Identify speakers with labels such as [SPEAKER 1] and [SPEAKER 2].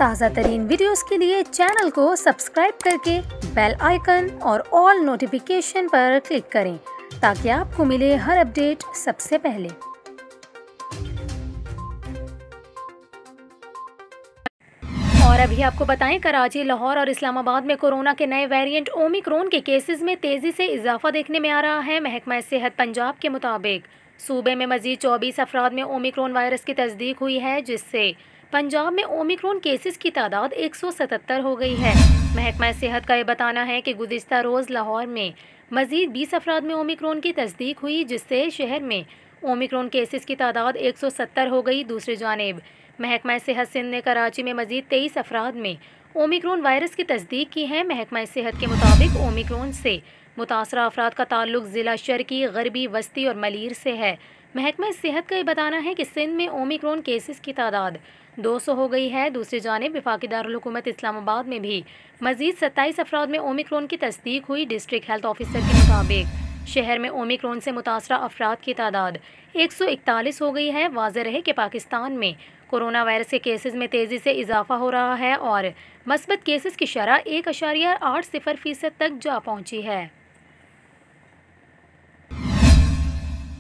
[SPEAKER 1] ताज़ा तरीन वीडियोस के लिए चैनल को सब्सक्राइब करके बेल आइकन और ऑल नोटिफिकेशन पर क्लिक करें ताकि आपको मिले हर अपडेट सबसे पहले। और अभी आपको बताएं, कराची, लाहौर और इस्लामाबाद में कोरोना के नए वेरिएंट ओमिक्रॉन के केसेस में तेज़ी से इजाफा देखने में आ रहा है। महकमा सेहत पंजाब के मुताबिक सूबे में मजीद 24 अफराद में ओमिक्रॉन वायरस की तस्दीक हुई है, जिससे पंजाब में ओमिक्रॉन केसेस की तादाद 177 हो गई है। महकमा सेहत का यह बताना है कि गुज़िश्ता रोज़ लाहौर में मजीद 20 अफराद में ओमिक्रॉन की तस्दीक हुई, जिससे शहर में ओमिक्रॉन केसेस की तादाद 170 हो गई। दूसरी जानिब महकमा सेहत सिंध ने कराची में मजीद 23 अफराद में ओमिक्रॉन वायरस की तस्दीक की है। महकमा सेहत के मुताबिक ओमिक्रॉन से मुतासरा अफराद का ताल्लुक ज़िला शर्की, गरबी, वस्ती और मलीर से है। महकमा सेहत का यह बताना है कि सिंध में ओमिक्रॉन केसेस की तादाद 200 हो गई है। दूसरी जानिब वफाकी दारुल हुकूमत इस्लामाबाद में भी मजीद 27 अफराद में ओमिक्रॉन की तस्दीक हुई। डिस्ट्रिक्ट हेल्थ ऑफिसर के मुताबिक शहर में ओमिक्रॉन से मुतासरा अफराद की तादाद 141 हो गई है। वाज़ेह रहे कि पाकिस्तान में कोरोना वायरस के केसेस में तेज़ी से इजाफा हो रहा है और मस्बत केसेस की शरह 1.80% तक जा पहुँची है।